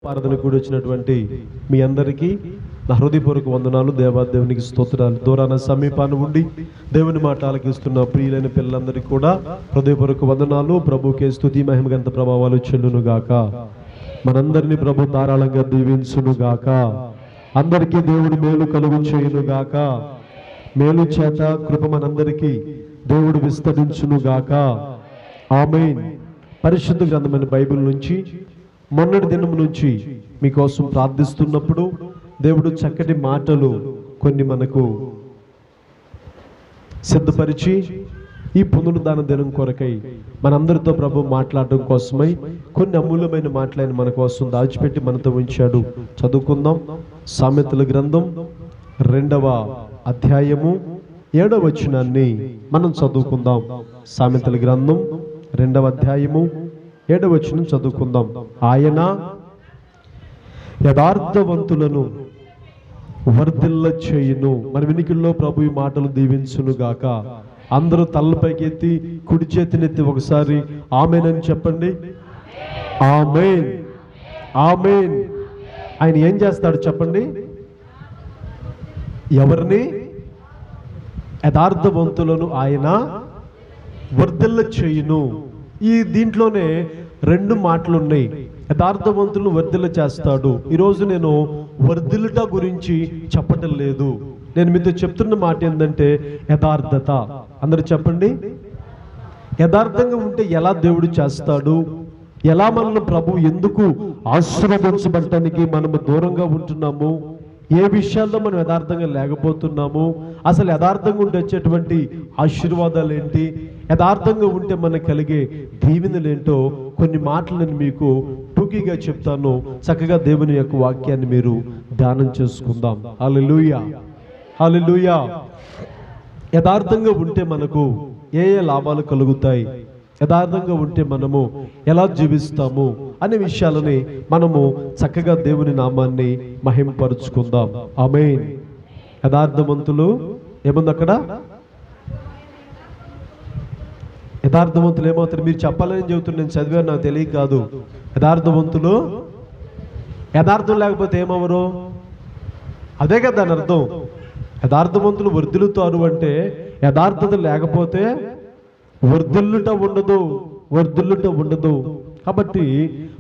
ఆరాధన కూడా వచ్చినటువంటి మీ అందరికీ నా హృదయపూర్వక వందనాలు. దేవాదేవునికి స్తోత్రాలు. దూరాన సమీపాన్ని ఉండి దేవుని మాట ఆలకిస్తున్న ప్రియులైన పిల్లలందరికీ కూడా హృదయపూర్వక వందనాలు. ప్రభుకే స్తుతి మహిమ గంత ప్రభావాలు చెల్లును గాక. మనందరినీ ప్రభు ధారాళంగా దీవించును గాక. అందరికీ దేవుడు మేలు కలుగు చేయును గాక. మేలు చేత కృప మనందరికీ దేవుడు విస్తరించును గాక. ఆమేన్. పరిశుద్ధ గ్రంథమైన బైబిల్ నుంచి మొన్నటి దినం నుంచి మీకోసం ప్రార్థిస్తున్నప్పుడు దేవుడు చక్కటి మాటలు కొన్ని మనకు సిద్ధపరిచి ఈ పునరుద్ధాన దినం కొరకై మనందరితో ప్రభు మాట్లాడడం కోసమై కొన్ని అమూల్యమైన మాటలను మన కోసం దాచిపెట్టి మనతో ఉంచాడు. చదువుకుందాం. సామెతల గ్రంథం 2వ అధ్యాయము 7వ వచనాన్ని మనం చదువుకుందాం. సామెతల గ్రంథం 2వ అధ్యాయము 7వ వచనం చదువుకుందాం. ఆయన యథార్థవంతులను వర్ధిల్ల చేయును. మన వినికిల్లో ప్రభు ఈ మాటలు దీవించును గాక. అందరూ తలపైకి ఎత్తి కుడి చేతినెత్తి ఒకసారి ఆమేన్ అని చెప్పండి. ఆమేన్, ఆమేన్. ఆయన ఏం చేస్తాడు చెప్పండి? ఎవరిని? యథార్థవంతులను ఆయన వర్ధిల్ల చేయును. ఈ దీంట్లోనే 2 మాటలు ఉన్నాయి. యథార్థవంతులను వర్ధిల్ల చేస్తాడు. ఈరోజు నేను వర్ధిల్లుట గురించి చెప్పటం లేదు. నేను మీతో చెప్తున్న మాట ఏంటంటే యథార్థత. అందరూ చెప్పండి. యథార్థంగా ఉంటే ఎలా దేవుడు చేస్తాడు? ఎలా మనల్ని ప్రభు ఎందుకు ఆశీర్వదించబడటానికి మనము దూరంగా ఉంటున్నాము? ఏ విషయాల్లో మనం యథార్థంగా లేకపోతున్నాము? అసలు యథార్థంగా ఉంటే వచ్చేటువంటి ఆశీర్వాదాలు ఏంటి? యథార్థంగా ఉంటే మనకు కలిగే దీవెనలు ఏంటో కొన్ని మాటలు నేను మీకు టూకీగా చెప్తాను. చక్కగా దేవుని యొక్క వాక్యాన్ని మీరు ధ్యానం చేసుకుందాం. హల్లెలూయా, హల్లెలూయా. యథార్థంగా ఉంటే మనకు ఏ లాభాలు కలుగుతాయి? యథార్థంగా ఉంటే మనము ఎలా జీవిస్తాము అనే విషయాలని మనము చక్కగా దేవుని నామాన్ని మహింపరుచుకుందాం. ఆమేన్. యథార్థవంతులు ఏముంది అక్కడ? యథార్థవంతులు ఏమవుతారు? మీరు చెప్పాలని చెబుతున్నారు. నేను చదివాను, నాకు తెలియక కాదు. యథార్థవంతులు యథార్థం లేకపోతే ఏమవరు? అదే కదా దాని అర్థం. యథార్థవంతులు వర్ధిల్లుతారు అంటే యథార్థత లేకపోతే వర్ధిల్లుట ఉండదు, వర్ధిల్లుట ఉండదు. కాబట్టి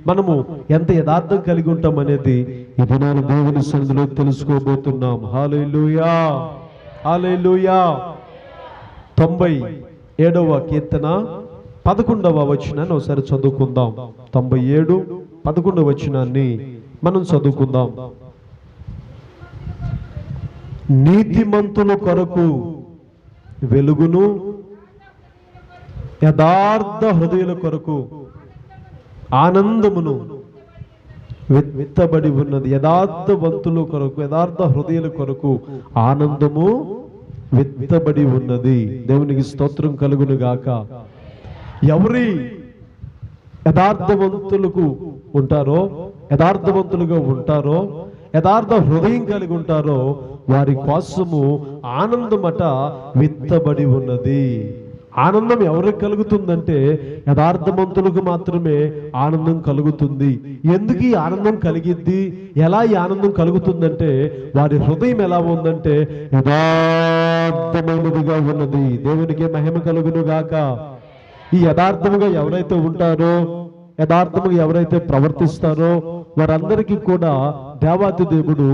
మనము ఎంత యథార్థం కలిగి ఉంటాం అనేది ఇది నేను దేవుని సన్నిధిలో తెలుసుకోబోతున్నాం. హల్లెలూయా, హల్లెలూయా. 97వ కీర్తన 11వ వచనాన్ని ఒకసారి చదువుకుందాం. 97, 11వ వచనాన్ని మనం చదువుకుందాం. నీతిమంతుల కొరకు వెలుగును, యథార్థ హృదయుల కొరకు ఆనందమును విత్తబడి ఉన్నది. యథార్థవంతుల కొరకు, యథార్థ హృదయుల కొరకు ఆనందము విత్తబడి ఉన్నది. దేవునికి స్తోత్రం కలుగును గాక. ఎవరి యథార్థవంతులకు ఉంటారో, యథార్థవంతులుగా ఉంటారో, యథార్థ హృదయం కలిగి ఉంటారో వారి కోసము ఆనందమట విత్తబడి ఉన్నది. ఆనందం ఎవరికి కలుగుతుందంటే యథార్థవంతులకు మాత్రమే ఆనందం కలుగుతుంది. ఎందుకు ఈ ఆనందం కలిగిద్ది? ఎలా ఈ ఆనందం కలుగుతుందంటే వారి హృదయం ఎలా ఉందంటే యథార్థమైనదిగా ఉన్నది. దేవునికి మహిమ కలుగును గాక. ఈ యథార్థముగా ఎవరైతే ఉంటారో, యథార్థముగా ఎవరైతే ప్రవర్తిస్తారో వారందరికీ కూడా దేవాతి దేవుడు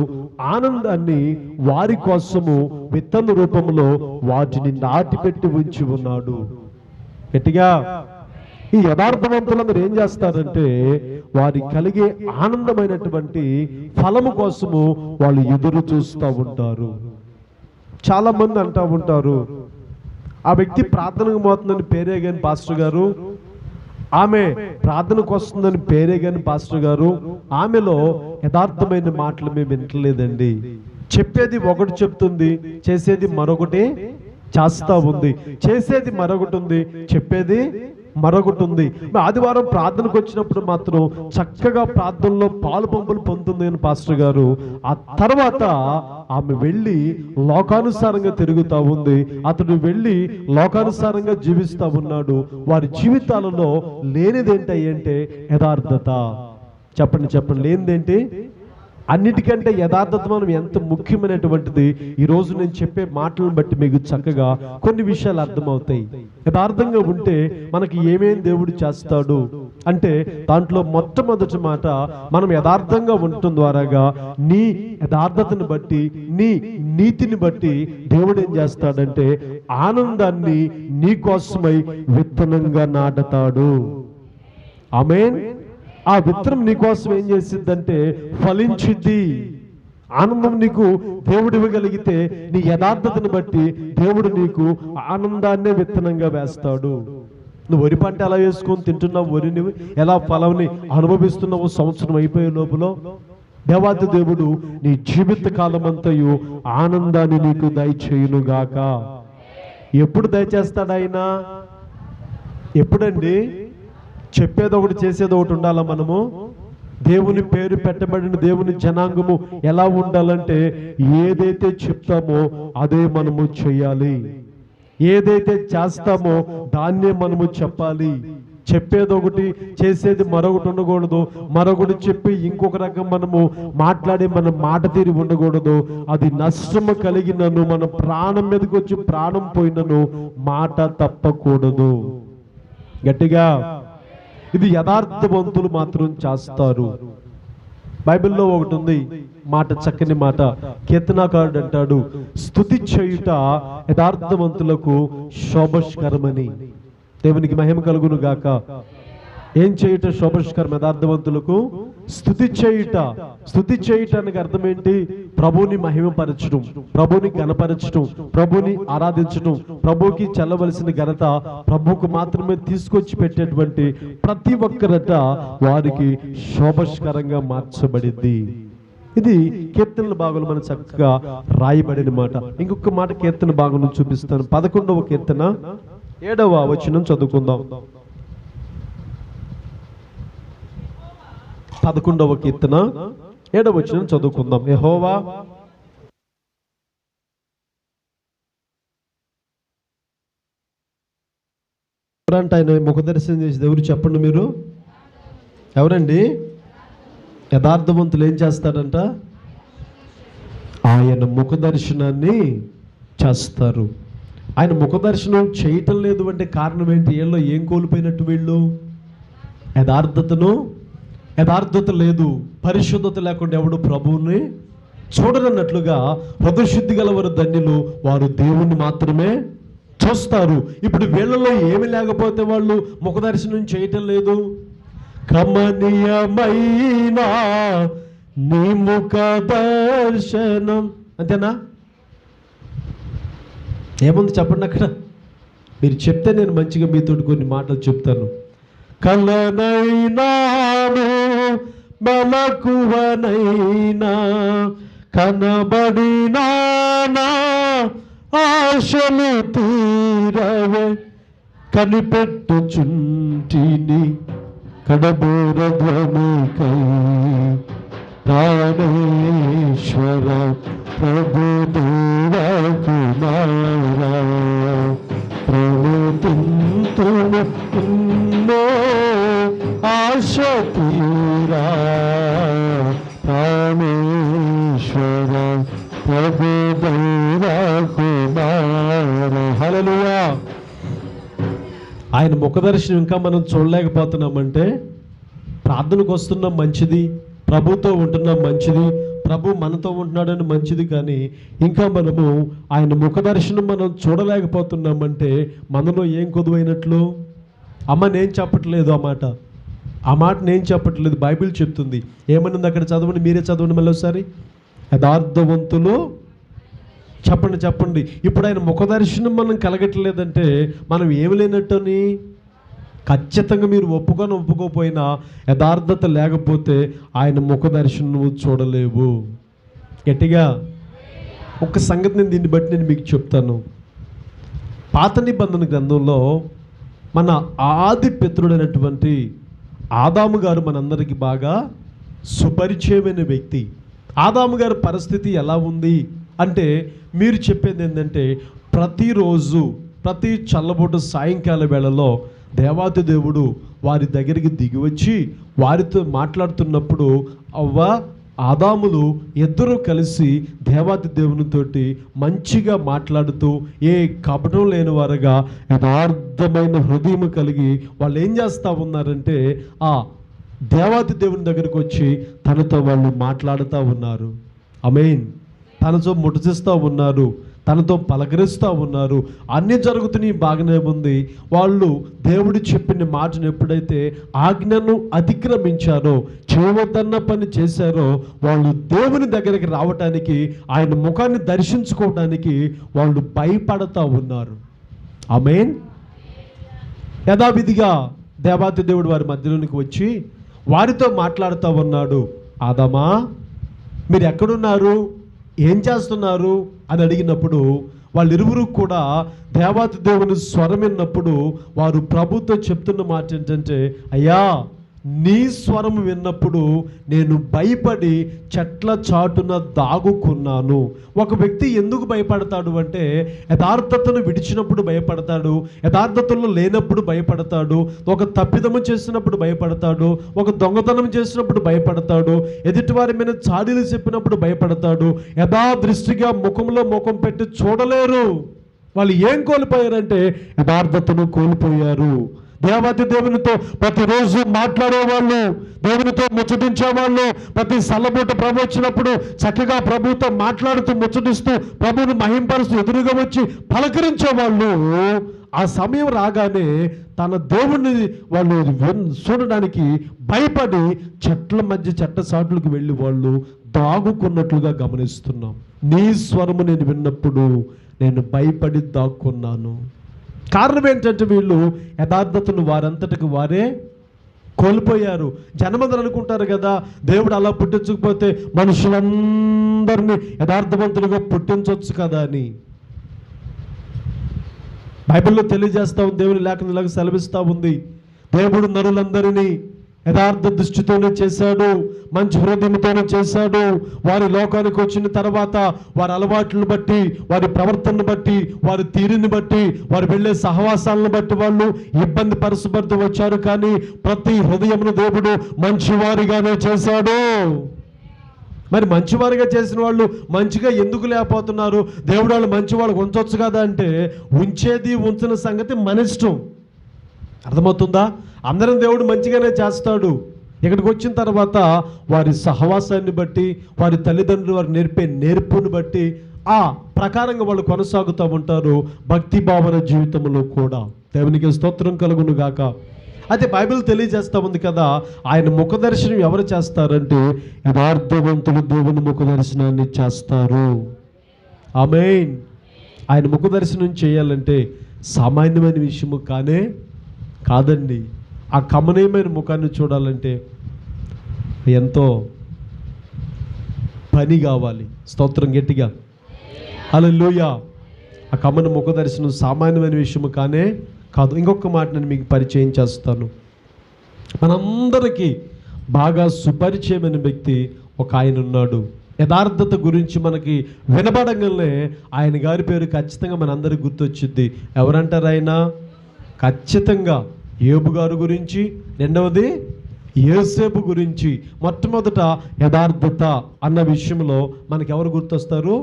ఆనందాన్ని వారి కోసము విత్తన రూపంలో వాటిని నాటిపెట్టి ఉంచి ఉన్నాడు. గట్టిగా ఈ యథార్థవంతులందరూ ఏం చేస్తారంటే వారి కలిగే ఆనందమైనటువంటి ఫలము కోసము వాళ్ళు ఎదురు చూస్తూ ఉంటారు. చాలా మంది అంటూ ఉంటారు, ఆ వ్యక్తి ప్రార్థనకు పోతుందని పేరే కానీ పాస్టర్ గారు, ఆమె ప్రార్థనకు వస్తుందని పేరే కానీ పాస్టర్ గారు, ఆమెలో యథార్థమైన మాటలు మేము వింటలేదండి. చెప్పేది ఒకటి చెప్తుంది, చేసేది మరొకటి చేస్తా ఉంది. చేసేది మరొకటి ఉంది, చెప్పేది మరొకటి ఉంది. ఆదివారం ప్రార్థనకు వచ్చినప్పుడు మాత్రం చక్కగా ప్రార్థనలో పాలు పంపులు పొందుతుంది అని పాస్టర్ గారు. ఆ తర్వాత ఆమె వెళ్ళి లోకానుసారంగా తిరుగుతూ ఉంది, అతడు వెళ్ళి లోకానుసారంగా జీవిస్తూ ఉన్నాడు. వారి జీవితాలలో లేనిదేంటే యథార్థత. చెప్పండి లేనిదేంటి? అన్నిటికంటే యథార్థత మనం ఎంత ముఖ్యమైనటువంటిది ఈరోజు నేను చెప్పే మాటలను బట్టి మీకు చక్కగా కొన్ని విషయాలు అర్థమవుతాయి. యథార్థంగా ఉంటే మనకి ఏమేం దేవుడు చేస్తాడు అంటే దాంట్లో మొట్టమొదటి మాట, మనం యథార్థంగా ఉండటం ద్వారాగా నీ యథార్థతను బట్టి నీ నీతిని బట్టి దేవుడు ఏం చేస్తాడంటే ఆనందాన్ని నీ కోసమై విత్తనంగా నాటుతాడు. ఆమేన్. ఆ విత్తనం నీకోసం ఏం చేసిద్దంటే ఫలించిద్ది. ఆనందం నీకు దేవుడు ఇవ్వగలిగితే నీ యథార్థతను బట్టి దేవుడు నీకు ఆనందాన్నే విత్తనంగా వేస్తాడు. నువ్వు వరి పంట ఎలా వేసుకొని తింటున్నావు, వరిని ఎలా ఫలంని అనుభవిస్తున్నావు సంవత్సరం అయిపోయే లోపల దేవాది దేవుడు నీ జీవిత కాలం అంతయు ఆనందాన్ని నీకు దయచేయునుగాక. ఎప్పుడు దయచేస్తాడు ఆయన? ఎప్పుడండి? చెప్పేది ఒకటి చేసేది ఒకటి ఉండాలా. మనము దేవుని పేరు పెట్టబడిన దేవుని జనాంగము ఎలా ఉండాలంటే ఏదైతే చెప్తామో అదే మనము చేయాలి. ఏదైతే చేస్తామో దాన్నే మనము చెప్పాలి. చెప్పేది ఒకటి చేసేది మరొకటి ఉండకూడదు. మరొకటి చెప్పి ఇంకొక రకం మనము మాట్లాడి మన మాట తీరి ఉండకూడదు. అది నష్టము కలిగినను మన ప్రాణం మీదకి వచ్చి ప్రాణం పోయినను మాట తప్పకూడదు. గట్టిగా ఇది యథార్థవంతులు మాత్రం చేస్తారు. బైబిల్లో ఒకటి ఉంది మాట, చక్కని మాట. కీర్తనాకారుడు అంటాడు, స్తుతి చేయుట యథార్థవంతులకు శోభస్కరమని. దేవునికి మహిమ కలుగును గాక. ఏం చేయుట శోభస్కరం? యథార్థవంతులకు స్తుతి చేయుట. స్తుతి చేయటానికి అర్థం ఏంటి? ప్రభువుని మహిమపరచడం, ప్రభువుని గణపరచడం, ప్రభువుని ఆరాధించడం, ప్రభువుకి చెల్లవలసిన ఘనత ప్రభువుకు మాత్రమే తీసుకొచ్చి పెట్టేటువంటి ప్రతి ఒక్కరట వారికి శోభస్కరంగా మార్చబడింది. ఇది కీర్తనల భాగంలో మనం చక్కగా రాయబడిన మాట. ఇంకొక మాట కీర్తన భాగం చూపిస్తాను. 11వ కీర్తన 7వ వచనం చదువుకుందాం. 11వ కీర్తన 7వ వచనం చదువుకుందాం. యెహోవా ఎవరంటే ఆయన ముఖదర్శనం చేసేది ఎవరు? చెప్పండి మీరు. ఎవరండి? యథార్థవంతులు ఏం చేస్తారంట? ఆయన ముఖదర్శనాన్ని చేస్తారు. ఆయన ముఖదర్శనం చేయటం లేదు అంటే కారణం ఏంటి? వీళ్ళు ఏం కోల్పోయినట్టు? వీళ్ళు యథార్థత లేదు, పరిశుద్ధత లేకుండా ఎవడు ప్రభువుని చూడరన్నట్లుగా హృదయశుద్ధి గలవారు ధన్యులు, వారు దేవుణ్ణి మాత్రమే చూస్తారు. ఇప్పుడు వీళ్ళలో ఏమి లేకపోతే వాళ్ళు ముఖదర్శనం చేయటం లేదు. కమనీయమైన నీ ముఖ దర్శనం, అంతేనా? ఏముంది చెప్పండి అక్కడ? మీరు చెప్తే నేను మంచిగా మీతో కొన్ని మాటలు చెప్తాను. కలనైనాను మెలకువనైనా కనబడినానా ఆశలు తీరవే కనిపెట్టుచుంటిని కడబోర ధ్వనికై ప్రాణేశ్వర ప్రభుదేవ కుమార ప్రభుతింతును ఎన్నో ఆశ తీరా ప్రాణేశ్వర ప్రభుదేవ కుమార. హల్లెలూయా. ఆయన ముఖదర్శనం ఇంకా మనం చూడలేకపోతున్నామంటే ప్రార్థనకు వస్తున్నాం మంచిది, ప్రభుతో ఉంటున్నాం మంచిది, ప్రభు మనతో ఉంటున్నాడని మంచిది, కానీ ఇంకా మనము ఆయన ముఖదర్శనం మనం చూడలేకపోతున్నామంటే మనలో ఏం కొదువైనట్లు? అమ్మ నేను చెప్పట్లేదు ఆ మాట నేను చెప్పట్లేదు, బైబిల్ చెప్తుంది. ఏమన్నది అక్కడ? చదవండి, మీరే చదవండి మళ్ళీ ఒకసారి. యథార్థవంతులు చెప్పండి. ఇప్పుడు ఆయన ముఖదర్శనం మనం కలగట్లేదంటే మనం ఏమి లేనట్టని ఖచ్చితంగా మీరు ఒప్పుకోకపోయినా యథార్థత లేకపోతే ఆయన ముఖదర్శనం నువ్వు చూడలేవు. గట్టిగా ఒక సంగతి దీన్ని బట్టి నేను మీకు చెప్తాను. పాత నిబంధన గ్రంథంలో మన ఆది పితరుడైనటువంటి ఆదాము గారు మనందరికీ బాగా సుపరిచయమైన వ్యక్తి. ఆదాము గారి పరిస్థితి ఎలా ఉంది అంటే మీరు చెప్పేది ఏంటంటే ప్రతిరోజు ప్రతి చల్లబోటు సాయంకాల వేళలో దేవాతి దేవుడు వారి దగ్గరికి దిగి వచ్చి వారితో మాట్లాడుతున్నప్పుడు అవ్వ ఆదాములు ఇద్దరూ కలిసి దేవాతి దేవునితోటి మంచిగా మాట్లాడుతూ ఏ కపటం లేని వారుగా యథార్థమైన హృదయం కలిగి వాళ్ళు ఏం చేస్తూ ఉన్నారంటే ఆ దేవాతి దేవుని దగ్గరికి వచ్చి తనతో వాళ్ళు మాట్లాడుతూ ఉన్నారు. ఆమేన్. తనతో ముట్టసిస్తూ ఉన్నారు, తనతో పలకరిస్తూ ఉన్నారు. అన్నీ జరుగుతున్నాయి, బాగానే ఉంది. వాళ్ళు దేవుడు చెప్పిన మాటను ఎప్పుడైతే ఆజ్ఞను అతిక్రమించారో, చేయవద్దన్న పని చేశారో, వాళ్ళు దేవుని దగ్గరికి రావటానికి, ఆయన ముఖాన్ని దర్శించుకోవడానికి వాళ్ళు భయపడతా ఉన్నారు. ఆమేన్. యథావిధిగా దేవాతి దేవుడు వారి మధ్యలోనికి వచ్చి వారితో మాట్లాడుతూ ఉన్నాడు. ఆదామా, మీరు ఎక్కడున్నారు, ఏం చేస్తున్నారు అని అడిగినప్పుడు వాళ్ళిరువురు కూడా దేవాతి దేవుని స్వరం విన్నప్పుడు వారు ప్రభుతో చెప్తున్న మాట ఏంటంటే, అయ్యా నీ స్వరం విన్నప్పుడు నేను భయపడి చెట్ల చాటున దాగుకున్నాను. ఒక వ్యక్తి ఎందుకు భయపడతాడు అంటే యథార్థతను విడిచినప్పుడు భయపడతాడు, యథార్థతలో లేనప్పుడు భయపడతాడు, ఒక తప్పిదము చేసినప్పుడు భయపడతాడు, ఒక దొంగతనం చేసినప్పుడు భయపడతాడు, ఎదుటివారి మీద చాడీలు చెప్పినప్పుడు భయపడతాడు. యథాదృష్టిగా ముఖంలో ముఖం పెట్టి చూడలేరు. వాళ్ళు ఏం కోల్పోయారంటే యథార్థతను కోల్పోయారు. దేవాతి దేవునితో ప్రతిరోజు మాట్లాడేవాళ్ళు, దేవునితో ముచ్చటించేవాళ్ళు, ప్రతి సల్లబూట ప్రభు వచ్చినప్పుడు చక్కగా ప్రభుతో మాట్లాడుతూ ముచ్చటిస్తూ ప్రభువుని మహింపరుస్తూ ఎదురుగా వచ్చి పలకరించేవాళ్ళు. ఆ సమయం రాగానే తన దేవుణ్ణి వాళ్ళు చూడడానికి భయపడి చెట్ల మధ్య చెట్ట సాట్లకు వెళ్ళి వాళ్ళు దాగుకున్నట్లుగా గమనిస్తున్నాం. నీ స్వరము నేను విన్నప్పుడు నేను భయపడి దాక్కున్నాను. కారణం ఏంటంటే వీళ్ళు యథార్థతను వారంతటికి వారే కోల్పోయారు. జనమందరూ అనుకుంటారు కదా, దేవుడు అలా పుట్టించకపోతే మనుషులందరినీ యథార్థవంతులుగా పుట్టించవచ్చు కదా అని. బైబిల్లో తెలియజేస్తా ఉంది, దేవుని లేఖనం ఇలాగ సెలవిస్తూ ఉంది, దేవుడు నరులందరినీ యథార్థ దృష్టితోనే చేశాడు, మంచి హృదయంతోనే చేశాడు. వారి లోకానికి వచ్చిన తర్వాత వారి అలవాట్లను బట్టి, వారి ప్రవర్తనను బట్టి, వారి తీరుని బట్టి, వారు వెళ్ళే సహవాసాలను బట్టి వాళ్ళు ఇబ్బంది పరచబడుతూ వచ్చారు. కానీ ప్రతి హృదయమును దేవుడు మంచివారిగానే చేశాడు. మరి మంచివారిగా చేసిన వాళ్ళు మంచిగా ఎందుకు లేకపోతున్నారు? దేవుడు వాళ్ళు మంచి వాళ్ళకు ఉంచవచ్చు కదా అంటే, ఉంచేది ఉంచిన సంగతి మన ఇష్టం. అర్థమవుతుందా? అందరం దేవుడు మంచిగానే చేస్తాడు. ఇక్కడికి వచ్చిన తర్వాత వారి సహవాసాన్ని బట్టి, వారి తల్లిదండ్రులు వారు నేర్పే నేర్పుని బట్టి ఆ ప్రకారంగా వాళ్ళు కొనసాగుతూ ఉంటారు భక్తి భావన జీవితంలో కూడా. దేవునికి స్తోత్రం కలుగును గాక. అయితే బైబిల్ తెలియజేస్తూ ఉంది కదా, ఆయన ముఖ దర్శనం ఎవరు చేస్తారంటే యథార్థవంతులు దేవుని ముఖ దర్శనాన్ని చేస్తారు. ఆమేన్. ఆయన ముఖ దర్శనం చేయాలంటే సామాన్యమైన విషయము కాదండి. ఆ కమనీయమైన ముఖాన్ని చూడాలంటే ఎంతో పని కావాలి. స్తోత్రం గట్టిగా హల్లెలూయా. ఆ కమన ముఖ దర్శనం సామాన్యమైన విషయము కాదు. ఇంకొక మాట నేను మీకు పరిచయం చేస్తాను. మనందరికీ బాగా సుపరిచయమైన వ్యక్తి ఒక ఆయన ఉన్నాడు. యథార్థత గురించి మనకి వినబడంగానే ఆయన గారి పేరు ఖచ్చితంగా మనందరికి గుర్తొచ్చింది. ఎవరంటారు ఆయన? ఖచ్చితంగా యోబు గారి గురించి, రెండవది యోసేపు గురించి. మొట్టమొదట యథార్థత అన్న విషయంలో మనకి ఎవరు గుర్తొస్తారు?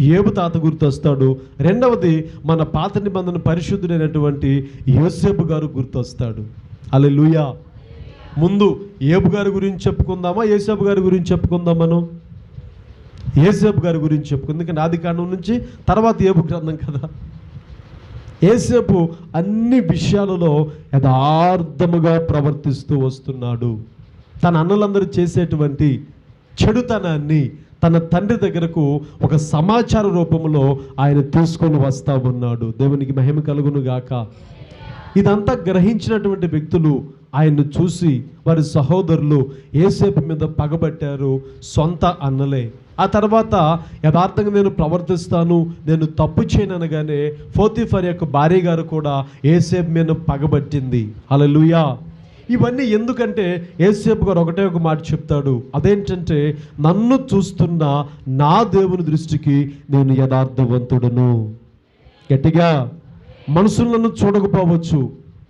యోబు తాత గుర్తొస్తాడు. రెండవది మన పాత నిబంధన పరిశుద్ధుడైనటువంటి యోసేపు గారు గుర్తొస్తాడు. హల్లెలూయా. ముందు యోబు గారి గురించి చెప్పుకుందామా, యోసేపు గారి గురించి చెప్పుకుందాం? మనం యోసేపు గారి గురించి చెప్పుకుందాం. ఎందుకంటే ఆదికాండం నుంచి తర్వాత యోబు గ్రంథం కదా. యోసేపు అన్ని విషయాలలో యథార్థముగా ప్రవర్తిస్తూ వస్తున్నాడు. తన అన్నలందరూ చేసేటువంటి చెడుతనాన్ని తన తండ్రి దగ్గరకు ఒక సమాచార రూపంలో ఆయన తీసుకొని వస్తూ ఉన్నాడు. దేవునికి మహిమ కలుగును గాక. ఇదంతా గ్రహించినటువంటి వ్యక్తులు ఆయన్ను చూసి వారి సహోదరులు యోసేపు మీద పగబట్టారు, సొంత అన్నలే. ఆ తర్వాత యథార్థంగా నేను ప్రవర్తిస్తాను, నేను తప్పు చేయననగానే పోతీఫర్ యొక్క భార్య గారు కూడా యోసేపు మీద పగబట్టింది. హల్లెలూయా. ఇవన్నీ ఎందుకంటే యోసేపు గారు ఒకటే ఒక మాట చెప్తాడు, అదేంటంటే నన్ను చూస్తున్న నా దేవుని దృష్టికి నేను యథార్థవంతుడను. గట్టిగా, మనుషులను చూడకపోవచ్చు,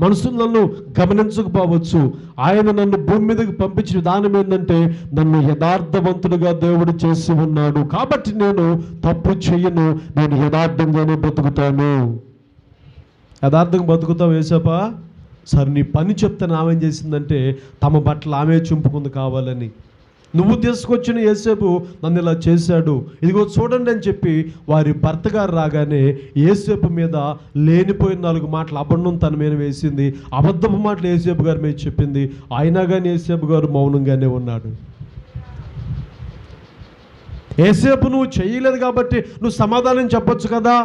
మనుషులు నన్ను గమనించకపోవచ్చు. ఆయన నన్ను భూమి మీదకి పంపించిన విధానం ఏంటంటే నన్ను యథార్థవంతుడిగా దేవుడు చేసి ఉన్నాడు. కాబట్టి నేను తప్పు చెయ్యను, నేను యథార్థంగానే బ్రతుకుతాను. యథార్థంగా బతుకుతావు యేసప్పా? సరే నీ పని చెప్తే ఆమెం చేసిందంటే తమ బట్టలు ఆమె చింపుకుంది కావాలని. నువ్వు తీసుకొచ్చిన యేసేపు నన్ను ఇలా చేశాడు, ఇదిగో చూడండి అని చెప్పి వారి భర్త గారు రాగానే యేసేపు మీద లేనిపోయిన 4 మాటలు అబద్ధం తన మీద వేసింది, అబద్ధపు మాటలు యేసేపు గారి మీద చెప్పింది. అయినా కానీ యేసేపు గారు మౌనంగానే ఉన్నాడు. యేసేపు నువ్వు చేయలేదు కాబట్టి నువ్వు సమాధానం చెప్పొచ్చు కదా.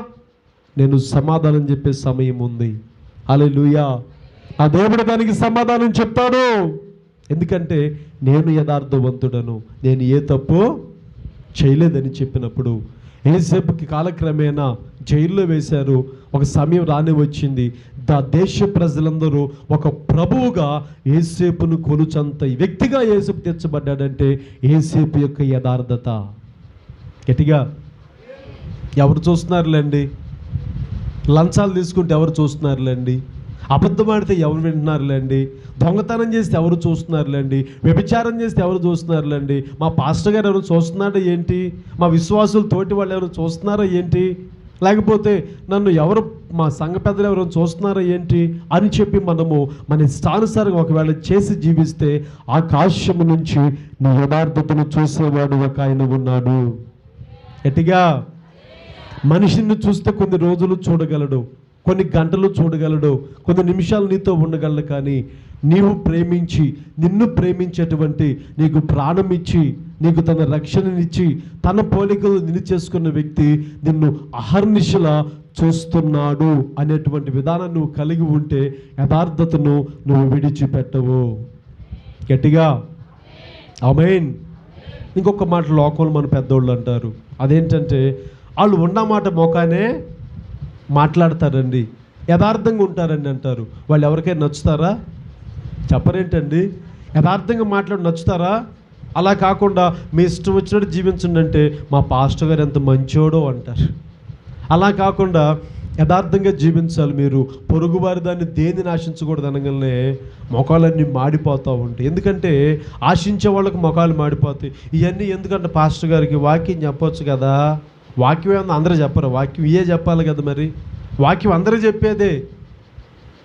నేను సమాధానం చెప్పే సమయం ఉంది. హల్లెలూయా. ఆ దేవుడు దానికి సమాధానం చెప్తాడు. ఎందుకంటే నేను యథార్థవంతుడను, నేను ఏ తప్పు చేయలేదని చెప్పినప్పుడు యేసేపుకి కాలక్రమేణా జైల్లో వేశారు. ఒక సమయం రాని వచ్చింది, దేశ ప్రజలందరూ ఒక ప్రభువుగా యేసేపును కొలుచంత వ్యక్తిగా యేసేపు తెచ్చబడ్డాడంటే యేసేపు యొక్క యథార్థత. గట్టిగా ఎవరు చూస్తున్నారులేండి? లంచాలు తీసుకుంటే ఎవరు చూస్తున్నారులేండి? అబద్ధం ఆడితే ఎవరు వింటున్నారులేండి? దొంగతనం చేస్తే ఎవరు చూస్తున్నారులేండి? వ్యభిచారం చేస్తే ఎవరు చూస్తున్నారులేండి? మా పాస్టర్ గారు ఎవరు చూస్తున్నారా ఏంటి? మా విశ్వాసులు తోటి వాళ్ళు ఎవరు చూస్తున్నారా ఏంటి? లేకపోతే నన్ను ఎవరు మా సంఘ పెద్దలు ఎవరు చూస్తున్నారా ఏంటి అని చెప్పి మనము మన ఇష్టానుసారంగా ఒకవేళ చేసి జీవిస్తే ఆకాశము నుంచి నీ యథార్థతను చూసేవాడు ఒక ఆయన ఉన్నాడు. గట్టిగా మనిషిని చూస్తే కొన్ని రోజులు చూడగలడు, కొన్ని గంటలు చూడగలడు, కొన్ని నిమిషాలు నీతో ఉండగలడు. కానీ నీవు ప్రేమించి నిన్ను ప్రేమించేటువంటి, నీకు ప్రాణం ఇచ్చి నీకు తన రక్షణనిచ్చి తన పోలికలు నిన్ను చేసుకున్న వ్యక్తి నిన్ను అహర్నిశలా చూస్తున్నాడు అనేటువంటి విధానం నువ్వు కలిగి ఉంటే యథార్థతను నువ్వు విడిచిపెట్టవు. గట్టిగా ఆమేన్. ఇంకొక మాట లోకంలో మన పెద్దోళ్ళు అంటారు, అదేంటంటే వాళ్ళు ఉన్నమాట మోకానే మాట్లాడతారండి, యథార్థంగా ఉంటారండి అంటారు. వాళ్ళు ఎవరికైనా నచ్చుతారా? చెప్పరేంటండి? యథార్థంగా మాట్లాడి నచ్చుతారా? అలా కాకుండా మీ ఇష్టం వచ్చినట్టు జీవించండి అంటే మా పాస్టర్ గారు ఎంత మంచోడో అంటారు. అలా కాకుండా యథార్థంగా జీవించాలి, మీరు పొరుగువారి దాన్ని దేన్ని ఆశించకూడదు అనగానే మొఖాలన్నీ మాడిపోతూ ఉంటాయి. ఎందుకంటే ఆశించే వాళ్ళకి మొఖాలు మాడిపోతాయి. ఇవన్నీ ఎందుకంటే పాస్టర్ గారికి వాక్యం చెప్పొచ్చు కదా. వాక్యం ఏమన్నా అందరూ చెప్పరు, వాక్యం ఇయే చెప్పాలి కదా. మరి వాక్యం అందరూ చెప్పేదే,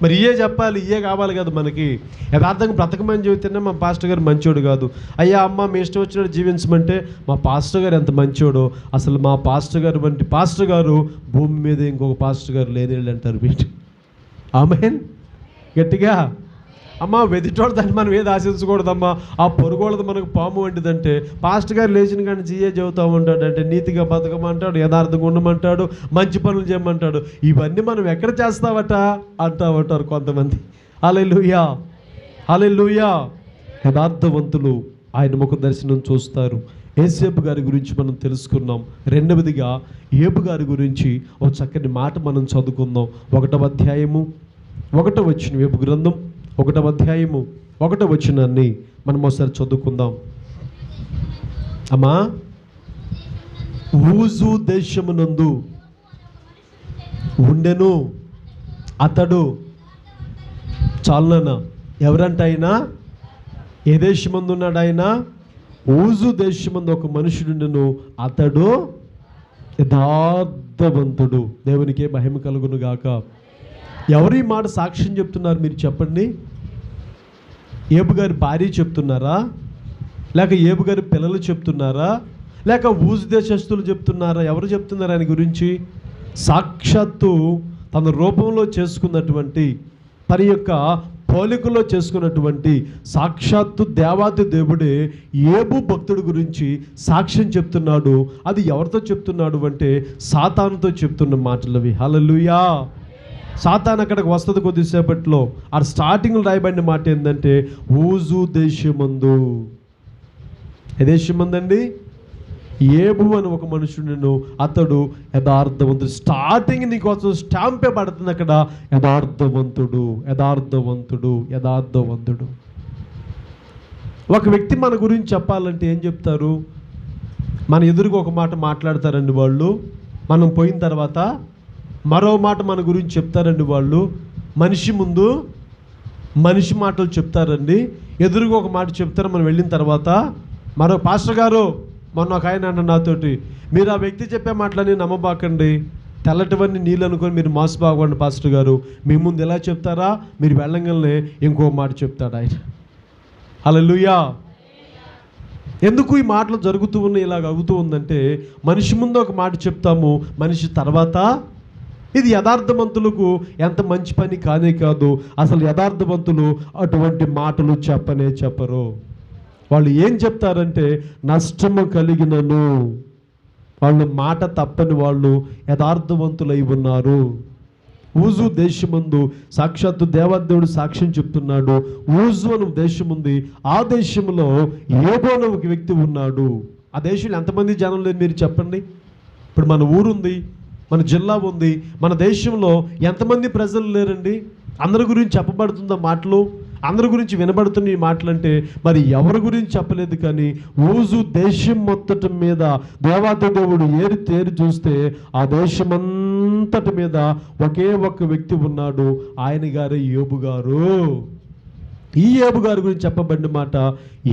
మరి ఇయే చెప్పాలి, ఇయే కావాలి కదా మనకి. యథార్థంగా బ్రతకమని చెబితేనే మా పాస్టర్ గారు మంచోడు కాదు. అయ్యా అమ్మ మీ ఇష్టం వచ్చినట్టు జీవించమంటే మా పాస్టర్ గారు ఎంత మంచోడో. అసలు మా పాస్టర్ గారు వంటి పాస్టర్ గారు భూమి మీద ఇంకొక పాస్టర్ గారు లేని అంటారు వీటి. ఆమేన్. గట్టిగా అమ్మ వెదిటోడు దాన్ని మనం ఏది ఆశించకూడదమ్మా. ఆ పొరుగోళ్ళది మనకు పాము వంటిదంటే పాస్టర్ గారు లేచిన కానీ జీఏ చెబుతూ ఉంటాడంటే నీతిగా బతకమంటాడు, యథార్థంగా ఉండమంటాడు, మంచి పనులు చేయమంటాడు. ఇవన్నీ మనం ఎక్కడ చేస్తావట అంటా ఉంటారు కొంతమంది. హల్లెలూయా, హల్లెలూయా. యథార్థవంతులు ఆయన ముఖ దర్శనం చూస్తారు. యేసేపు గారి గురించి మనం తెలుసుకున్నాం. రెండవదిగా ఏబు గారి గురించి ఒక చక్కని మాట మనం చదువుకుందాం. 1వ అధ్యాయము 1వ వచనం, ఏబు గ్రంథం 1వ అధ్యాయము 1వ వచనాన్ని మనం ఒకసారి చదువుకుందాం. అమ్మా, ఊజు దేశమునందు ఉండెను అతడు. చాలునా? ఎవరంట ఆయన? ఏ దేశమందు ఉన్నాడు ఆయన? ఊజు దేశమందు ఒక మనుషుడుండెను, అతడు యథార్థవంతుడు. దేవునికే మహిమ కలుగును గాక. ఎవరు ఈ మాట సాక్ష్యం చెప్తున్నారు మీరు చెప్పండి? ఏబు గారి భార్య చెప్తున్నారా, లేక ఏబు గారి పిల్లలు చెప్తున్నారా, లేక ఊజు దేశస్తులు చెప్తున్నారా? ఎవరు చెప్తున్నారు ఆయన గురించి? సాక్షాత్తు తన రూపంలో చేసుకున్నటువంటి, తన యొక్క పోలికలో చేసుకున్నటువంటి సాక్షాత్తు దేవాది దేవుడే ఏబు భక్తుడి గురించి సాక్ష్యం చెప్తున్నాడు. అది ఎవరితో చెప్తున్నాడు అంటే సాతానుతో చెప్తున్న మాటలు అవి. హల్లెలూయా. సాతాను అక్కడికి వస్తుంది కొద్దిసేపట్లో. ఆ స్టార్టింగ్లో రాయబడిన మాట ఏంటంటే ఊజు దేశమందు. ఏ దేశమందండి? ఏబు అని ఒక మనుషుడును, అతడు యథార్థవంతుడు. స్టార్టింగ్ నీకోసం స్టాంపే పడుతుంది అక్కడ, యథార్థవంతుడు, యథార్థవంతుడు, యథార్థవంతుడు. ఒక వ్యక్తి మన గురించి చెప్పాలంటే ఏం చెప్తారు? మన ఎదురుగా ఒక మాట మాట్లాడతారండి వాళ్ళు, మనం పోయిన తర్వాత మరో మాట మన గురించి చెప్తారండి వాళ్ళు. మనిషి ముందు మనిషి మాటలు చెప్తారండి, ఎదురుగా ఒక మాట చెప్తారు. మనం వెళ్ళిన తర్వాత మరో పాస్టర్ గారు మొన్న ఒక ఆయన అన్న నాతోటి, మీరు ఆ వ్యక్తి చెప్పే మాటలని నమ్మబాకండి, తెల్లటివన్నీ నీళ్ళు అనుకొని మీరు మోసపోకండి పాస్టర్ గారు, మీ ముందు ఎలా చెప్తారా, మీరు వెళ్ళంగానే ఇంకో మాట చెప్తాడు ఆయన. హల్లెలూయా. ఎందుకు ఈ మాటలు జరుగుతూ ఉన్నాయి, ఇలాగ అవుతూ ఉందంటే, మనిషి ముందు ఒక మాట చెప్తాము, మనిషి తర్వాత ఇది యథార్థవంతులకు ఎంత మంచి పని కానే కాదు. అసలు యథార్థవంతులు అటువంటి మాటలు చెప్పరు. వాళ్ళు ఏం చెప్తారంటే, నష్టము కలిగినను, వాళ్ళు మాట తప్పని వాళ్ళు యథార్థవంతులై ఉన్నారు. ఊజు దేశమందు సాక్షాత్తు దేవదేవుడు సాక్ష్యం చెప్తున్నాడు. ఊజు అను దేశం ఉంది, ఆ దేశంలో యోబు అనే ఒక వ్యక్తి ఉన్నాడు. ఆ దేశంలో ఎంతమంది జనం లేరు మీరు చెప్పండి. ఇప్పుడు మన ఊరుంది, మన జిల్లా ఉంది, మన దేశంలో ఎంతమంది ప్రజలు లేరండి? అందరి గురించి చెప్పబడుతుందా మాటలు? అందరి గురించి వినబడుతున్న ఈ మాటలు అంటే మరి ఎవరి గురించి చెప్పలేదు. కానీ ఊజు దేశం మొత్తటి మీద దేవాది దేవుడు తేరి చూస్తే ఆ దేశమంతటి మీద ఒకే ఒక్క వ్యక్తి ఉన్నాడు, ఆయన గారే యోబు గారు. ఈ యోబు గారి గురించి చెప్పబడిన మాట,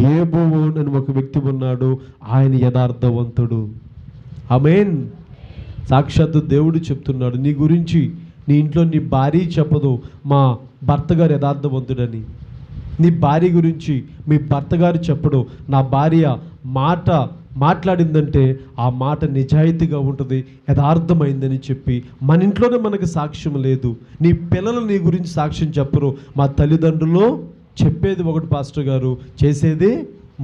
యోబు అని ఒక వ్యక్తి ఉన్నాడు, ఆయన యథార్థవంతుడు. ఆమేన్. సాక్షాత్తు దేవుడు చెప్తున్నాడు, నీ గురించి నీ ఇంట్లో నీ భార్య చెప్పదు మా భర్త గారు యథార్థవంతుడని. నీ భార్య గురించి మీ భర్త గారు చెప్పడు, నా భార్య మాట్లాడిందంటే ఆ మాట నిజాయితీగా ఉంటుంది, యథార్థమైందని చెప్పి మన ఇంట్లోనే మనకు సాక్ష్యం లేదు. నీ పిల్లలు నీ గురించి సాక్ష్యం చెప్పరు. మా తల్లిదండ్రులు చెప్పేది ఒకటి పాస్టర్ గారు, చేసేది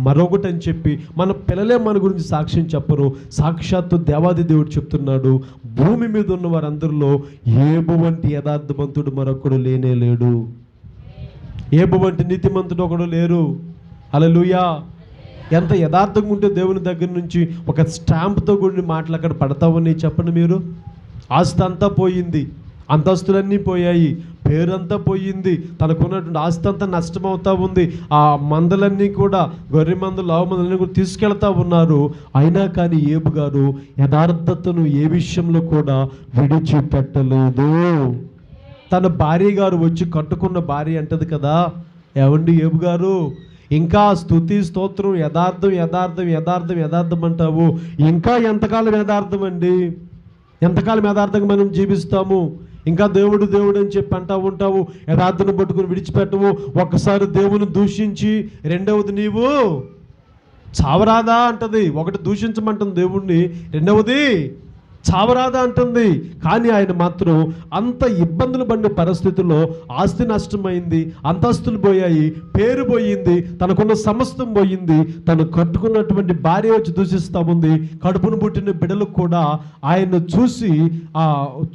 మరొకటి అని చెప్పి మన పిల్లలే మన గురించి సాక్ష్యం చెప్పరు. సాక్షాత్తు దేవాది దేవుడు చెప్తున్నాడు, భూమి మీద ఉన్న వారందరిలో యోబు వంటి యథార్థవంతుడు మరొకడు లేనే లేడు, యోబు వంటి నీతిమంతుడు ఒకడు లేరు. హల్లెలూయా. ఎంత యథార్థంగా ఉంటే దేవుని దగ్గర నుంచి ఒక స్టాంప్తో కూడిన మాటలు అక్కడ పడతావని చెప్పండి మీరు. ఆస్తి అంతా పోయింది, అంతస్తులన్నీ పోయాయి, పేరంతా పోయింది, తనకున్నటువంటి ఆస్తి అంతా నష్టమవుతా ఉంది, ఆ మందలన్నీ కూడా గొర్రె మందులు ఆవు మందులన్నీ కూడా తీసుకెళ్తా ఉన్నారు. అయినా కానీ యోబు గారు యథార్థతను ఏ విషయంలో కూడా విడిచిపెట్టలేదు. తన భార్య గారు వచ్చి కట్టుకున్న భార్య అంటది కదా, ఏమండి యోబు గారు, ఇంకా స్తుతి స్తోత్రం యథార్థం యథార్థం యథార్థం యథార్థం అంటావు, ఇంకా ఎంతకాలం యథార్థం అండి? ఎంతకాలం యథార్థంగా మనం జీవిస్తాము? ఇంకా దేవుడు దేవుడు అని చెప్పి అంటా ఉంటావు, యథార్థను పట్టుకుని విడిచిపెట్టవు. ఒక్కసారి దేవుని దూషించి రెండవది నీవు చావరాదా అంటది. ఒకటి దూషించమంటుంది దేవుణ్ణి, రెండవది చావరాదా అంటుంది. కానీ ఆయన మాత్రం అంత ఇబ్బందులు పడిన పరిస్థితుల్లో ఆస్తి నష్టమైంది, అంతస్తులు పోయాయి, పేరు పోయింది, తనకున్న సమస్తం పోయింది, తను కట్టుకున్నటువంటి భార్య వచ్చి దూషిస్తూ ఉంది, కడుపును పుట్టిన బిడ్డలకు కూడా ఆయన చూసి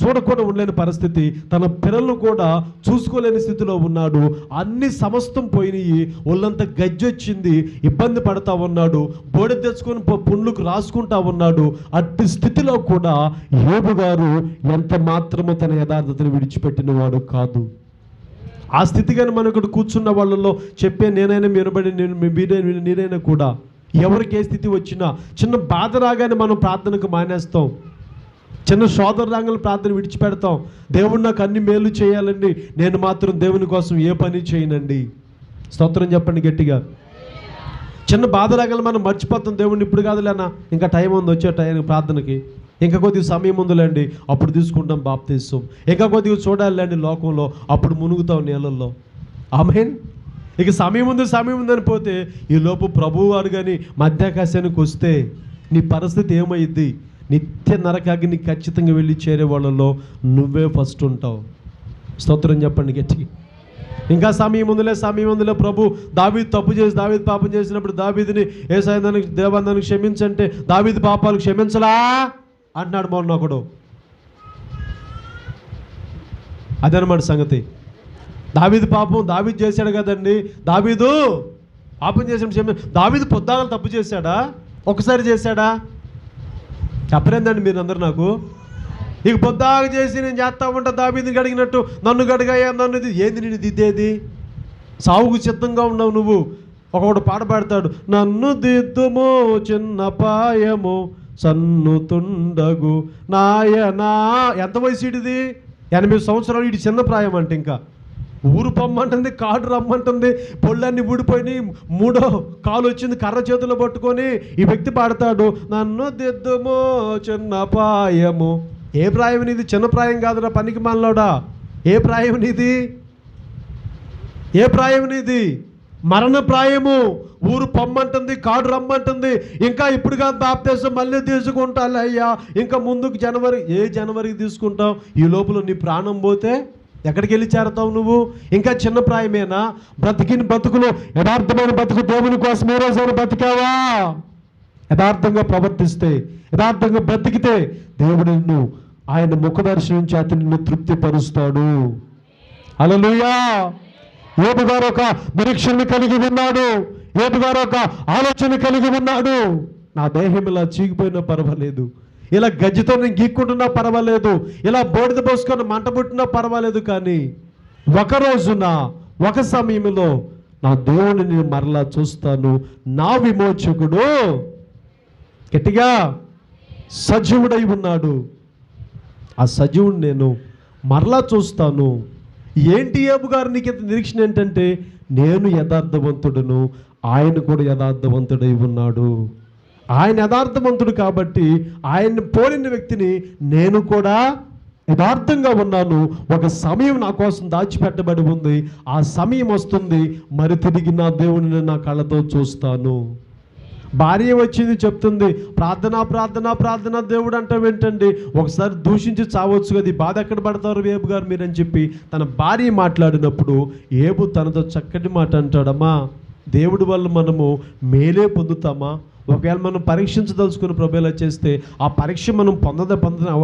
చూడకుండా ఉండలేని పరిస్థితి, తన పిల్లలను కూడా చూసుకోలేని స్థితిలో ఉన్నాడు. అన్ని సమస్తం పోయినాయి, ఒళ్ళంతా గజ్జొచ్చింది, ఇబ్బంది పడతా ఉన్నాడు, బోడె తెచ్చుకొని పుండ్లకు రాసుకుంటా ఉన్నాడు. అట్టి స్థితిలో కూడా యోబు గారు ఎంత మాత్రమో తన యథార్థతను విడిచిపెట్టిన వాడు కాదు. ఆ స్థితిగానే మనం ఇక్కడ కూర్చున్న వాళ్ళలో చెప్పే నేనైనా మీరుబడి నేనైనా కూడా ఎవరికి ఏ స్థితి వచ్చినా చిన్న బాధ రాగానే మనం ప్రార్థనకు మానేస్తాం, చిన్న సోదరు రాగానే ప్రార్థన విడిచిపెడతాం. దేవుడు నాకు అన్ని మేలు చేయాలండి, నేను మాత్రం దేవుని కోసం ఏ పని చేయనండి. స్తోత్రం చెప్పండి గట్టిగా. చిన్న బాధ రాగానే మనం మర్చిపోతాం, దేవుడిని ఇప్పుడు కాదులేనా, ఇంకా టైం ఉంది వచ్చే టైంకి ప్రార్థనకి, ఇంకా కొద్దిగా సమయం ఉందిలేండి అప్పుడు తీసుకుంటాం బాప్తిసం, ఇంకా కొద్దిగా చూడాలండి లోకంలో అప్పుడు మునుగుతాం నీళ్ళల్లో. ఆమేన్. ఇక సమయం ఉందని పోతే ఈ లోపు ప్రభువు వారు కానీ మధ్యాకాశానికి వస్తే నీ పరిస్థితి ఏమైద్ది? నిత్య నరకాగ్ని ఖచ్చితంగా వెళ్ళి చేరే వాళ్ళలో నువ్వే ఫస్ట్ ఉంటావు. స్తోత్రం చెప్పండి గట్టిగా. ఇంకా సమయం ఉందిలే ప్రభు, దావీదు తప్పు చేసి దావీదు పాపం చేసినప్పుడు దావీదుని యేసయ్య దేవాన్ని క్షమించంటే దావీదు పాపాలు క్షమించలా అంటున్నాడు మొన్న ఒకడు. అదనమాట సంగతి. దావీదు పాపం దావీదు చేశాడు కదండి, దావీదు పాపం చేసిన దావీదు పొద్దాగలు తప్పు చేశాడా? ఒకసారి చేశాడా? చెప్పలేదండి మీరు అందరు నాకు. ఇక పొద్దాగ చేసి నేను చేస్తా ఉంటా దావీదుని గడిగినట్టు నన్ను గడిగాయా, నన్ను ఏంది నేను దిద్దేది? సావుకు సిద్ధంగా ఉన్నావు నువ్వు. ఒకడు పాట పాడతాడు, నన్ను దిద్దుమో చిన్న పాయము సన్నుతుండగు నాయనా. ఎంత వయసు ఇడిది? 80 సంవత్సరాలు. ఇటు చిన్న ప్రాయం అంటే ఇంకా ఊరు పొమ్మంటుంది, కాడు రమ్మంటుంది, పొళ్ళన్నీ ఊడిపోయినాయి, మూడో కాలు వచ్చింది, కర్ర చేతిలో పట్టుకొని ఈ వ్యక్తి పాడతాడు, నన్ను దిద్దుమో చిన్న ప్రాయము. ఏ ప్రాయం నీది? చిన్న ప్రాయం కాదురా పనికి మాలోడా. ఏ ప్రాయం నీది? ఏ ప్రాయం నీది? మరణ ప్రాయము. ఊరు పొమ్మంటుంది, కాడు రమ్మంటుంది, ఇంకా ఇప్పుడు కాదు బాప్తిసం, మళ్ళీ తీసుకుంటాలే అయ్యా, ఇంకా ముందుకు జనవరికి తీసుకుంటావు. ఈ లోపల నీ ప్రాణం పోతే ఎక్కడికి వెళ్ళి చేరతావు నువ్వు? ఇంకా చిన్న ప్రాయమేనా? బ్రతికిన బతుకులో యథార్థమైన బతుకు దేవుని కోసం ఏ రోజైనా బతికావా? యథార్థంగా ప్రవర్తిస్తే, యథార్థంగా బ్రతికితే దేవుడు నిన్ను ఆయన ముఖదర్శనం చేత నిన్ను తృప్తిపరుస్తాడు. హల్లెలూయా. యోబు గారు ఒక నిరీక్షణ కలిగి ఉన్నాడు. యోబు గారు ఒక ఆలోచన కలిగి ఉన్నాడు. నా దేహం ఇలా చీకిపోయినా పర్వాలేదు, ఇలా గజ్జితో నేను గీక్కుంటున్నా పర్వాలేదు, ఇలా బోడిద పోసుకొని మంట పుట్టినా పర్వాలేదు, కానీ ఒక రోజున ఒక సమయంలో నా దేవుని నేను మరలా చూస్తాను, నా విమోచకుడు గట్టిగా సజీవుడై ఉన్నాడు. ఆ సజీవుడు నేను మరలా చూస్తాను. ఏంటి యోబు గారు నీకు ఇంత నిరీక్షణ ఏంటంటే, నేను యథార్థవంతుడును, ఆయన కూడా యథార్థవంతుడై ఉన్నాడు. ఆయన యథార్థవంతుడు కాబట్టి ఆయన్ని పోలిన వ్యక్తిని నేను కూడా యథార్థంగా ఉన్నాను. ఒక సమయం నా కోసం దాచిపెట్టబడి ఉంది, ఆ సమయం వస్తుంది, మరి తిరిగి నా దేవుడిని నా కళ్ళతో చూస్తాను. భార్య వచ్చింది చెప్తుంది, ప్రార్థన ప్రార్థన ప్రార్థన దేవుడు అంటావు ఏంటండి, ఒకసారి దూషించి చావచ్చు కదా, ఈ బాధ ఎక్కడ పడతారు యోబు గారు మీరని చెప్పి తన భార్య మాట్లాడినప్పుడు యోబు తనతో చక్కటి మాట అంటాడమ్మా, దేవుడి వల్ల మనము మేలే పొందుతామా? ఒకవేళ మనం పరీక్షించదలుచుకుని ప్రభువులా చేస్తే ఆ పరీక్ష మనం పొందద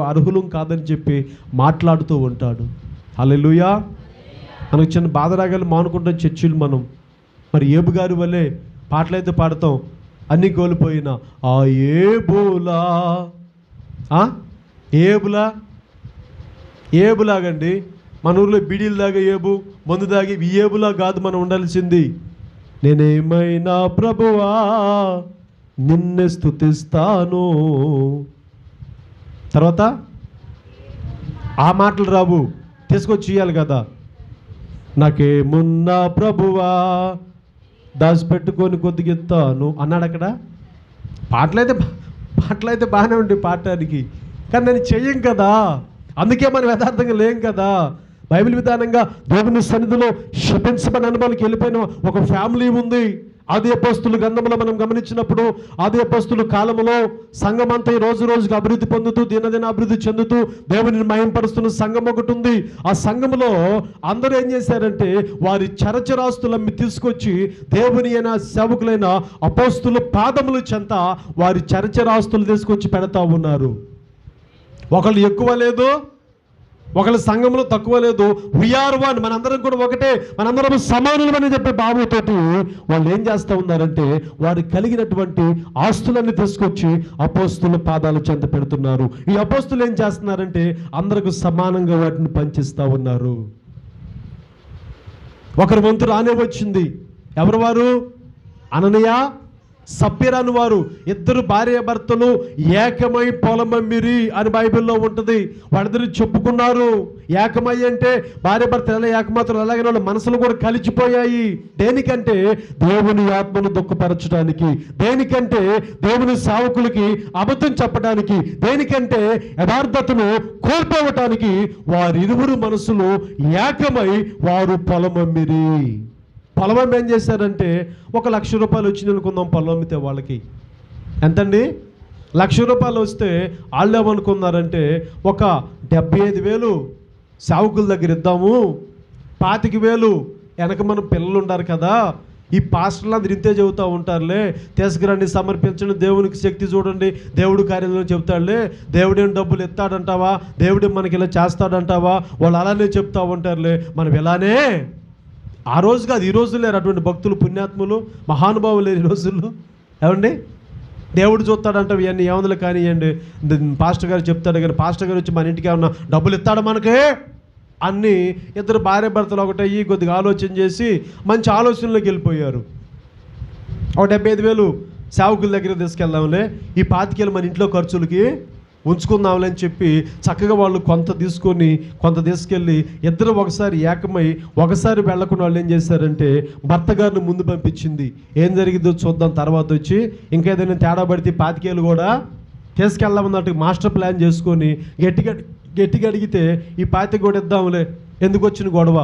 అర్హులం కాదని చెప్పి మాట్లాడుతూ ఉంటాడు. హల్లెలూయా. మనకు చిన్న బాధ రాగాలు మానుకుంటాం చర్చిలు మనం. మరి యోబు గారి వల్లే పాటలైతే పాడతాం, అన్నీ కోల్పోయిన ఆ ఏబులా, ఏబులాగండి. మన ఊర్లో బీడీలు దాగా ఏబు, మందు దాగి ఈ ఏబులా కాదు మనం ఉండాల్సింది. నేనేమైనా ప్రభువా నిన్నే స్తుతిస్తాను. తర్వాత ఆ మాటలు రావు, తీసుకొచ్చి ఇయ్యాలి కదా. నాకేమున్నా ప్రభువా దాచిపెట్టుకొని కొద్దిగా ఎత్తాను అన్నాడు అక్కడ. పాటలైతే బాగానే ఉండే పాడటానికి, కానీ నేను చెయ్యం కదా, అందుకే మనం యథార్థంగా లేం కదా. బైబిల్ విధానంగా దేవుని సన్నిధిలో శపించబడిన అనుభవానికి వెళ్ళిపోయిన ఒక ఫ్యామిలీ ఉంది. ఆది అపోస్తుల గ్రంథంలో మనం గమనించినప్పుడు ఆది అపోస్తుల కాలంలో సంఘం అంతా ఈ రోజు రోజుకు అభివృద్ధి పొందుతూ దినదిన అభివృద్ధి చెందుతూ దేవుని మహింపరుస్తున్న సంఘం ఒకటి ఉంది. ఆ సంఘంలో అందరూ ఏం చేశారంటే వారి చరచరాస్తులమ్మి తీసుకొచ్చి దేవుని అయిన సేవకులైన అపోస్తుల పాదముల చెంత వారి చరచరాస్తులు తీసుకొచ్చి పెడతా ఉన్నారు. ఒకళ్ళు ఎక్కువ లేదు, ఒకళ్ళ సంఘంలో తక్కువ లేదు, వీఆర్ వన్, మనందరం కూడా ఒకటే, మనందరం సమానులమని చెప్పే భావంతోటి వాళ్ళు ఏం చేస్తూ ఉన్నారంటే వారు కలిగినటువంటి ఆస్తులన్నీ తీసుకొచ్చి అపోస్తుల పాదాల చెంత పెడుతున్నారు. ఈ అపోస్తులు ఏం చేస్తున్నారంటే అందరికి సమానంగా వాటిని పంచిస్తూ ఉన్నారు. ఒకరి వంతు రానే వచ్చింది. ఎవరు వారు? అననీయ సప్ఫీరా అను వారు ఇద్దరు భార్య భర్తలు ఏకమై పొలమమ్మిరి అని బైబిల్లో ఉంటుంది. వాళ్ళిద్దరు చెప్పుకున్నారు. ఏకమై అంటే భార్య భర్త ఎలా ఏకమాత్రం, అలాగే వాళ్ళ మనసులు కూడా కలిసిపోయాయి. దేనికంటే దేవుని ఆత్మను దుఃఖపరచడానికి, దేనికంటే దేవుని సేవకులకి అబద్ధం చెప్పడానికి, దేనికంటే యథార్థతను కోల్పోవటానికి వారిరువురు మనసులు ఏకమై వారు పొలమమ్మిరి. పొలం ఏం చేశారంటే ₹1,00,000 వచ్చింది అనుకుందాం. పొలం అమ్మితే వాళ్ళకి ఎంతండి? ₹1,00,000 వస్తే వాళ్ళు ఏమనుకున్నారంటే ఒక 75,000 సేవకుల దగ్గర ఇద్దాము, 25,000 వెనక మన పిల్లలు ఉన్నారు కదా, ఈ పాస్టర్లు అందరు ఇంతే చెబుతూ ఉంటారులే, తీసుకురండి సమర్పించండి, దేవునికి శక్తి చూడండి, దేవుడు కార్యంలో చెబుతాడులే, దేవుడేం డబ్బులు ఎత్తాడంటావా, దేవుడే మనకి ఇలా చేస్తాడంటావా, వాళ్ళు అలానే చెప్తా ఉంటారులే, మనం ఇలానే. ఆ రోజు కాదు, ఈ రోజు లేరు అటువంటి భక్తులు, పుణ్యాత్ములు, మహానుభావులు లేరు ఈ రోజుల్లో. ఏమండి, దేవుడు చూస్తాడంట ఇవన్నీ ఏమందులు కానివ్వండి, పాస్టర్ గారు చెప్తాడు కానీ పాస్టర్ గారు వచ్చి మన ఇంటికి ఏమన్నా డబ్బులు ఇస్తాడు మనకి అన్నీ. ఇద్దరు భార్య భర్తలు ఒకటయ్యి కొద్దిగా ఆలోచన చేసి మంచి ఆలోచనలోకి వెళ్ళిపోయారు. ఒక 75,000 సేవకుల దగ్గర తీసుకెళ్దాంలే, ఈ 25,000 మన ఇంట్లో ఖర్చులకి ఉంచుకుందాంలే అని చెప్పి చక్కగా వాళ్ళు కొంత తీసుకొని కొంత తీసుకెళ్ళి ఇద్దరు ఒకసారి ఏకమై ఒకసారి వెళ్ళకుండా వాళ్ళు ఏం చేశారంటే భర్త గారిని ముందు పంపించింది. ఏం జరిగిందో చూద్దాం తర్వాత వచ్చి, ఇంకా ఏదైనా తేడా పడితే పాతికేలు కూడా తీసుకెళ్ళమన్నట్టు మాస్టర్ ప్లాన్ చేసుకొని గట్టిగా అడిగితే ఈ పాతిక కూడా ఇద్దాంలే, ఎందుకు వచ్చిన గొడవ,